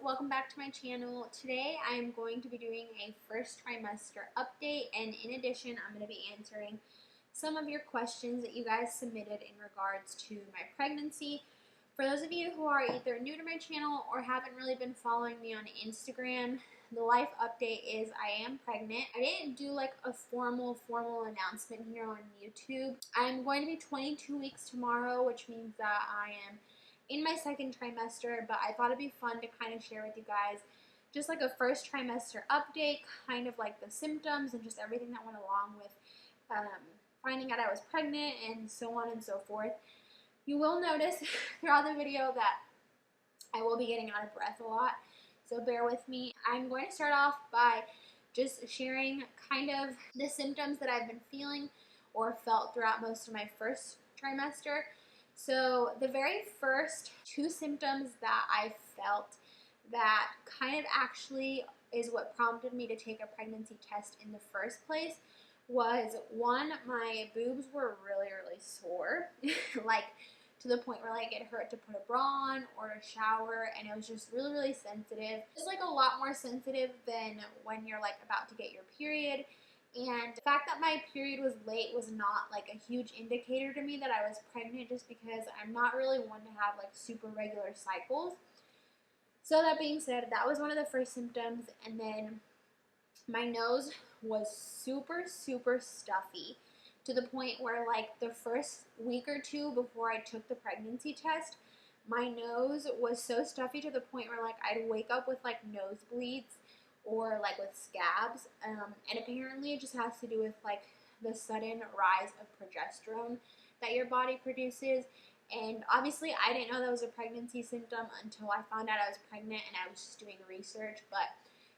welcome back to my channel. Today I am going to be doing a first trimester update, and in addition I'm going to be answering some of your questions that you guys submitted in regards to my pregnancy. For those of you who are either new to my channel or haven't really been following me on Instagram, the life update is I am pregnant. I didn't do like a formal announcement here on YouTube. I'm going to be 22 weeks tomorrow, which means that I am in my second trimester, but I thought it'd be fun to kind of share with you guys just like a first trimester update, kind of like the symptoms and just everything that went along with finding out I was pregnant and so on and so forth. You will notice throughout the video that I will be getting out of breath a lot, so bear with me. I'm going to start off by just sharing kind of the symptoms that I've been feeling or felt throughout most of my first trimester. So the very first two symptoms that I felt that kind of actually is what prompted me to take a pregnancy test in the first place was, one, my boobs were really sore, like to the point where like it hurt to put a bra on or a shower, and it was just really sensitive. It's like a lot more sensitive than when you're like about to get your period. And the fact that my period was late was not like a huge indicator to me that I was pregnant, just because I'm not really one to have like super regular cycles. So that being said, that was one of the first symptoms. And then my nose was super stuffy, to the point where like the first week or two before I took the pregnancy test, my nose was so stuffy to the point where like I'd wake up with like nosebleeds or like with scabs, and apparently it just has to do with like the sudden rise of progesterone that your body produces. And obviously I didn't know that was a pregnancy symptom until I found out I was pregnant and I was just doing research. But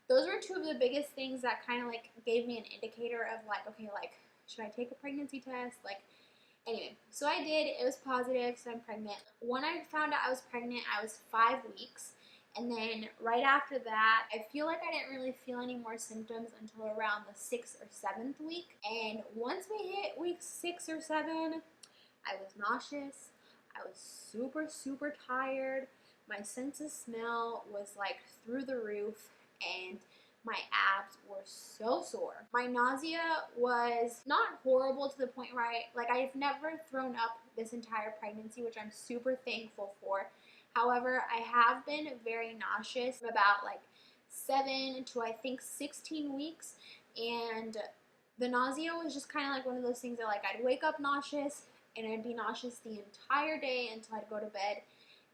those were two of the biggest things that kind of like gave me an indicator of like, okay, like should I take a pregnancy test? Like, anyway, so I did. It was positive, so I'm pregnant. When I found out I was pregnant, I was 5 weeks. And then right after that, I feel like I didn't really feel any more symptoms until around the 6th or 7th week. And once we hit week 6 or 7, I was nauseous. I was super tired. My sense of smell was like through the roof, and my abs were so sore. My nausea was not horrible to the point where I've never thrown up this entire pregnancy, which I'm super thankful for. However, I have been very nauseous about like 7 to I think 16 weeks, and the nausea was just kind of like one of those things that like I'd wake up nauseous and I'd be nauseous the entire day until I'd go to bed,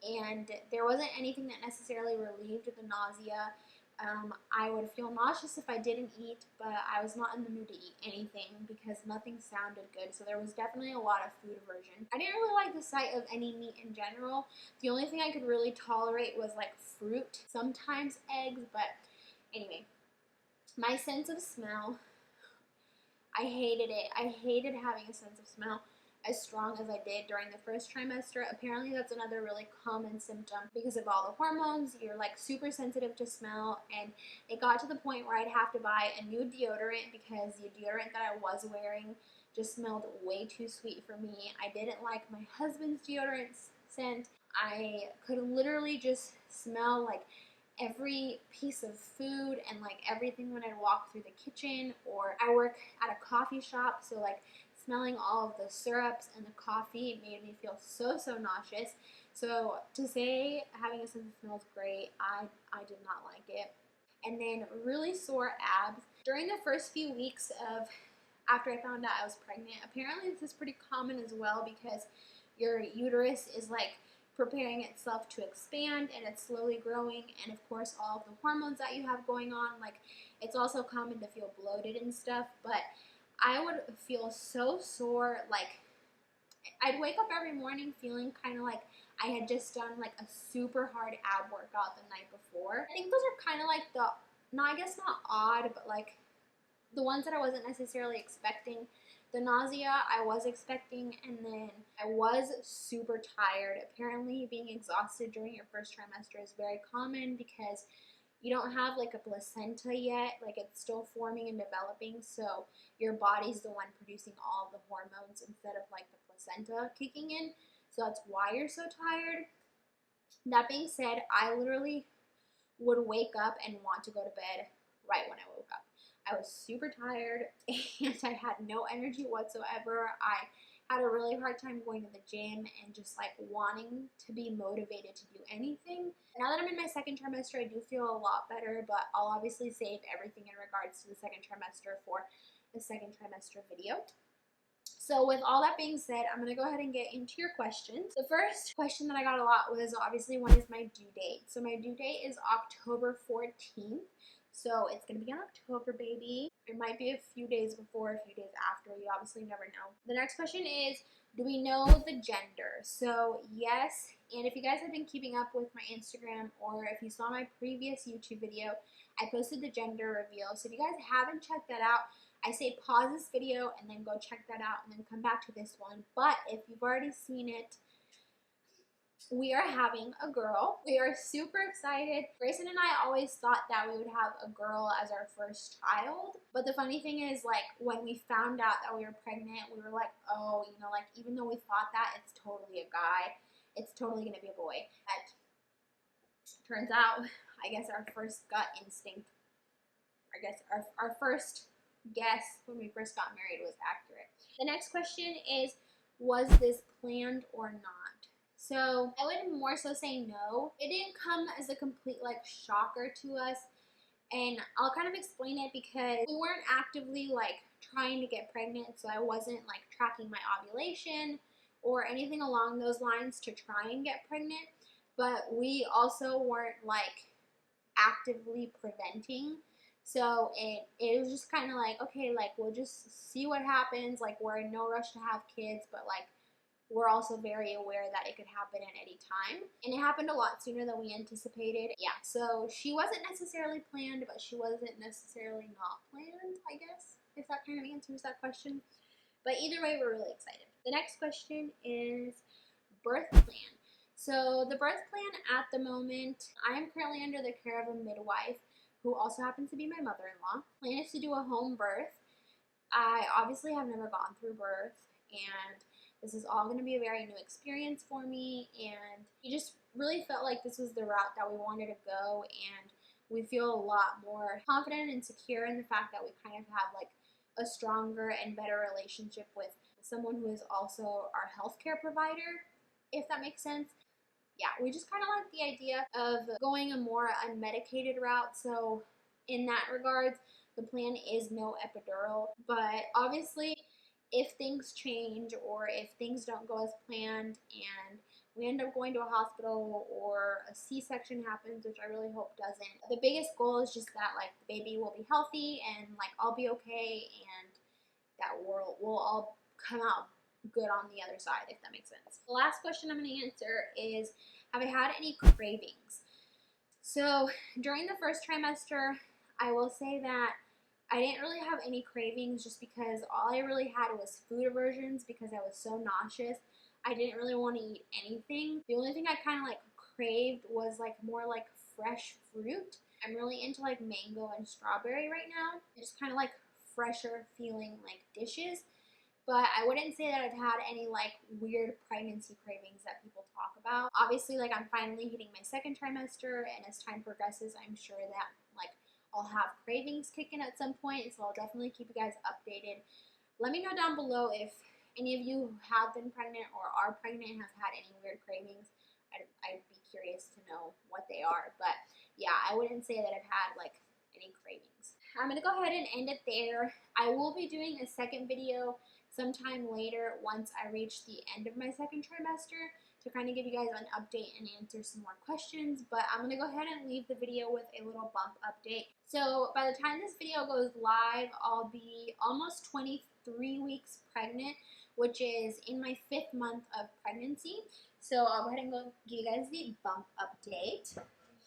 and there wasn't anything that necessarily relieved the nausea. I would feel nauseous if I didn't eat, but I was not in the mood to eat anything because nothing sounded good, so there was definitely a lot of food aversion. I didn't really like the sight of any meat in general. The only thing I could really tolerate was like fruit, sometimes eggs, but anyway. My sense of smell, I hated it. I hated having a sense of smell as strong as I did during the first trimester. Apparently that's another really common symptom because of all the hormones. You're like super sensitive to smell, and it got to the point where I'd have to buy a new deodorant because the deodorant that I was wearing just smelled way too sweet for me. I didn't like my husband's deodorant scent. I could literally just smell like every piece of food and like everything when I walk through the kitchen, or I work at a coffee shop, so like smelling all of the syrups and the coffee made me feel so nauseous. So to say having a sense of smell is great, I did not like it. And then really sore abs. During the first few weeks of after I found out I was pregnant, apparently this is pretty common as well because your uterus is like preparing itself to expand and it's slowly growing, and of course all of the hormones that you have going on, like it's also common to feel bloated and stuff. But I would feel so sore, like I'd wake up every morning feeling kind of like I had just done like a super hard ab workout the night before. I think those are kind of like the, no, I guess not odd, but like the ones that I wasn't necessarily expecting. The nausea I was expecting, and then I was super tired. Apparently being exhausted during your first trimester is very common because you don't have like a placenta yet, like it's still forming and developing, so your body's the one producing all of the hormones instead of like the placenta kicking in, so that's why you're so tired. That being said, I literally would wake up and want to go to bed right when I woke up. I was super tired and I had no energy whatsoever. I had a really hard time going to the gym and just like wanting to be motivated to do anything. Now that I'm in my second trimester, I do feel a lot better, but I'll obviously save everything in regards to the second trimester for the second trimester video. So with all that being said, I'm going to go ahead and get into your questions. The first question that I got a lot was obviously when is my due date? So my due date is October 14th. So it's going to be in October, baby. It might be a few days before, a few days after. You obviously never know. The next question is, do we know the gender? So yes, and if you guys have been keeping up with my Instagram or if you saw my previous YouTube video, I posted the gender reveal. So if you guys haven't checked that out, I say pause this video and then go check that out and then come back to this one. But if you've already seen it, we are having a girl. We are super excited. Grayson and I always thought that we would have a girl as our first child. But the funny thing is, like, when we found out that we were pregnant, we were like, oh, you know, like, even though we thought that, it's totally a guy. It's totally going to be a boy. But turns out, I guess our first gut instinct, I guess our first guess when we first got married was accurate. The next question is, was this planned or not? So I would more so say no. It didn't come as a complete like shocker to us, and I'll kind of explain it because we weren't actively like trying to get pregnant, so I wasn't like tracking my ovulation or anything along those lines to try and get pregnant, but we also weren't like actively preventing. So it was just kind of like, okay, like we'll just see what happens. Like we're in no rush to have kids, but like we're also very aware that it could happen at any time. And it happened a lot sooner than we anticipated. Yeah, so she wasn't necessarily planned, but she wasn't necessarily not planned, I guess, if that kind of answers that question. But either way, we're really excited. The next question is birth plan. So the birth plan at the moment, I am currently under the care of a midwife who also happens to be my mother-in-law. Plan is to do a home birth. I obviously have never gone through birth, and this is all going to be a very new experience for me, and we just really felt like this was the route that we wanted to go, and we feel a lot more confident and secure in the fact that we kind of have like a stronger and better relationship with someone who is also our healthcare provider, if that makes sense. Yeah, we just kind of like the idea of going a more unmedicated route. So in that regards, the plan is no epidural, but obviously if things change or if things don't go as planned and we end up going to a hospital or a C-section happens, which I really hope doesn't, the biggest goal is just that like the baby will be healthy and like I'll be okay and that we'll all come out good on the other side, if that makes sense. The last question I'm going to answer is, have I had any cravings? So during the first trimester, I will say that I didn't really have any cravings just because all I really had was food aversions because I was so nauseous. I didn't really want to eat anything. The only thing I kind of like craved was like more like fresh fruit. I'm really into like mango and strawberry right now. Just kind of like fresher feeling like dishes. But I wouldn't say that I've had any like weird pregnancy cravings that people talk about. Obviously, like I'm finally hitting my second trimester, and as time progresses, I'm sure that like I'll have cravings kicking at some point, so I'll definitely keep you guys updated. Let me know down below if any of you have been pregnant or are pregnant and have had any weird cravings. I'd be curious to know what they are. But yeah, I wouldn't say that I've had like any cravings. I'm going to go ahead and end it there. I will be doing a second video sometime later once I reach the end of my second trimester to kind of give you guys an update and answer some more questions, but I'm going to go ahead and leave the video with a little bump update. So by the time this video goes live, I'll be almost 23 weeks pregnant, which is in my 5th month of pregnancy. So I'll go ahead and go give you guys the bump update.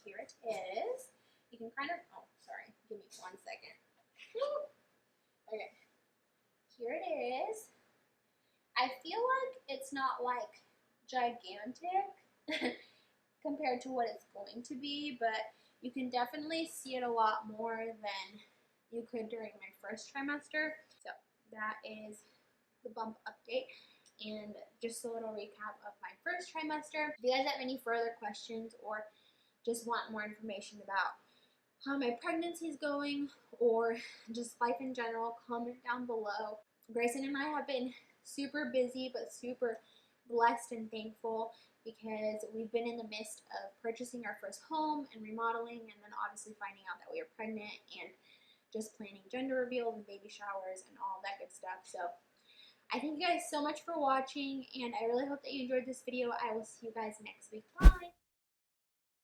Here it is. You can kind of, oh, sorry, give me 1 second. Okay. Here it is. I feel like it's not like gigantic compared to what it's going to be, but you can definitely see it a lot more than you could during my first trimester. So that is the bump update and just a little recap of my first trimester. If you guys have any further questions or just want more information about how my pregnancy is going or just life in general, comment down below. Grayson and I have been super busy but super blessed and thankful because we've been in the midst of purchasing our first home and remodeling, and then obviously finding out that we were pregnant and just planning gender reveals and baby showers and all that good stuff. So I thank you guys so much for watching, and I really hope that you enjoyed this video. I will see you guys next week. Bye!